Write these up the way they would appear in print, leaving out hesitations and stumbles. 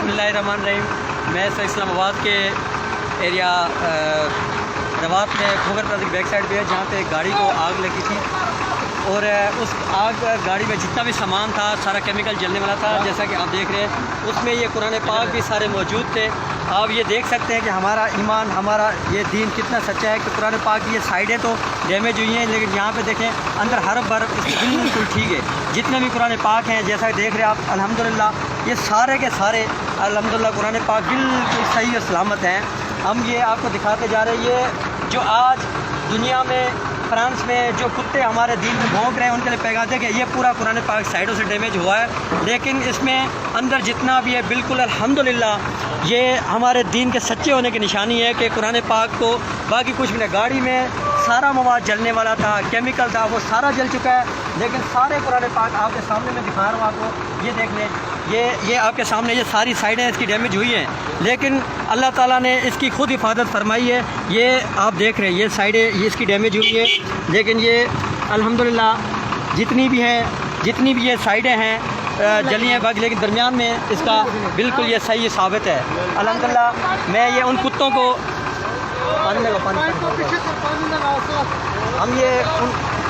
बिस्मिल्लाहिर्रहमानिर्रहीम। मैं इस्लाम आबाद के एरिया रवात में खोगर प्लाजा की बैक साइड पे है, जहाँ पे गाड़ी को आग लगी थी और उस आग गाड़ी में जितना भी सामान था सारा केमिकल जलने वाला था। जैसा कि आप देख रहे हैं उसमें ये कुरान पाक भी सारे मौजूद थे। आप ये देख सकते हैं कि हमारा ईमान, हमारा ये दीन कितना सच्चा है कि कुरान पाक की ये साइडें तो डैमेज हुई हैं, लेकिन यहाँ पे देखें अंदर हरफ बर्फ बिल्कुल ठीक है। जितने भी कुरान पाक हैं जैसा कि देख रहे हैं आप, अल्हम्दुलिल्लाह ये सारे के सारे अल्हम्दुलिल्लाह कुरान पाक बिल्कुल सही और सलामत हैं। हम ये आपको दिखाते जा रहे हैं, ये जो आज दुनिया में फ्रांस में जो कुत्ते हमारे दीन में भौंक रहे हैं उनके लिए पैगाम है कि ये पूरा कुरान पाक साइडों से डैमेज हुआ है, लेकिन इसमें अंदर जितना भी है बिल्कुल अल्हम्दुलिल्लाह ये हमारे दीन के सच्चे होने की निशानी है कि कुरान पाक को बाकी कुछ भी नहीं। गाड़ी में सारा मवाद जलने वाला था, केमिकल था, वो सारा जल चुका है, लेकिन सारे कुरान पाक आपके सामने मैं दिखा रहा हूँ आपको। ये देख लें, ये आपके सामने ये सारी साइडें इसकी डैमेज हुई हैं, लेकिन अल्लाह ताला ने इसकी खुद हिफाजत फरमाई है। ये आप देख रहे हैं ये साइडें ये इसकी डैमेज हुई है, लेकिन ये अल्हम्दुलिल्लाह जितनी भी ये साइडें हैं जली हैं बाकी, लेकिन दरमियान में इसका बिल्कुल ये सही साबित है अल्हम्दुलिल्लाह। मैं ये उन कुत्तों को हम ये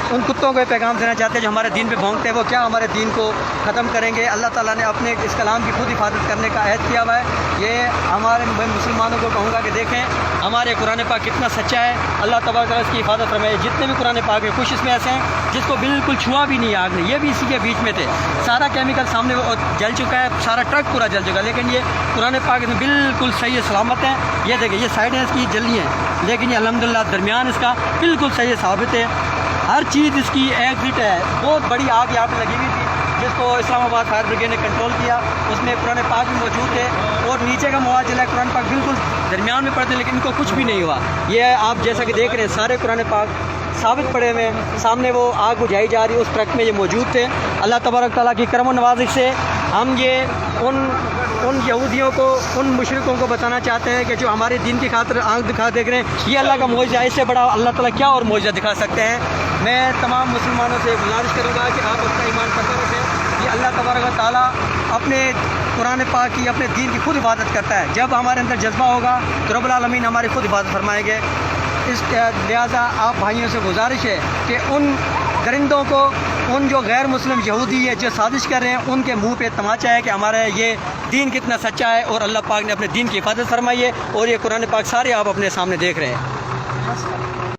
उन कुत्तों को पैगाम देना चाहते हैं जो हमारे दीन पे भौंकते हैं, वो क्या हमारे दीन को ख़त्म करेंगे। अल्लाह ताला ने अपने इस कलाम की खुद हिफाजत करने का अहद किया हुआ है। ये हमारे मुसलमानों को कहूँगा कि देखें हमारे कुरान पाक कितना सच्चा है। अल्लाह तबारक तआला इसकी हिफाजत फरमाए। जितने भी कुरान पाक है कुछ इसमें ऐसे हैं जिसको बिल्कुल छुआ भी नहीं आग ने, ये भी इसी के बीच में थे। सारा केमिकल सामने जल चुका है, सारा ट्रक पूरा जल चुका है, लेकिन ये कुरान पाक में बिल्कुल सही सलामत है। ये देखिए ये साइडें इसकी जली हैं, लेकिन ये अल्हम्दुलिल्लाह दरमियान इसका बिल्कुल सही साबित है। हर चीज़ इसकी एग्जिट है। बहुत बड़ी आग यहाँ पे लगी हुई थी जिसको इस्लामाबाद फायर ब्रिगेड ने कंट्रोल किया, उसमें कुरान पाक भी मौजूद थे और नीचे का मवाद जला है। कुरान पाक बिल्कुल दरमियान में पड़ते हैं, लेकिन इनको कुछ भी नहीं हुआ। ये आप जैसा कि देख रहे हैं सारे कुरान पाक साबित पड़े हुए हैं। सामने वो आग बुझाई जा रही है, उस ट्रक में ये मौजूद थे। अल्लाह तबारक तआला की करम नवाज़ी से हम ये उन यहूदियों को, उन मुशरिकों को बताना चाहते हैं कि जो हमारे दीन की खातिर आँख दिखा देख रहे हैं, ये अल्लाह का मौजज़ा, इससे बड़ा अल्लाह ताला क्या और मौजज़ा दिखा सकते हैं। मैं तमाम मुसलमानों से गुजारिश करूँगा कि आप अपना ईमान पकड़ रखें। ये अल्लाह तबारक तआला अपने कुरान पाक की, अपने दीन की खुद हिफाजत करता है। जब हमारे अंदर जज्बा होगा तो रब्बुल आलमीन हमारी खुद हिफाजत फरमाएंगे। इस लिहाजा आप भाइयों से गुजारिश है कि उन दरिंदों को, उन जो गैर मुस्लिम यहूदी है जो साजिश कर रहे हैं, उनके मुंह पे तमाचा है कि हमारा ये दीन कितना सच्चा है और अल्लाह पाक ने अपने दीन की हिफाजत फरमाई है। और ये कुरान पाक सारे आप अपने सामने देख रहे हैं।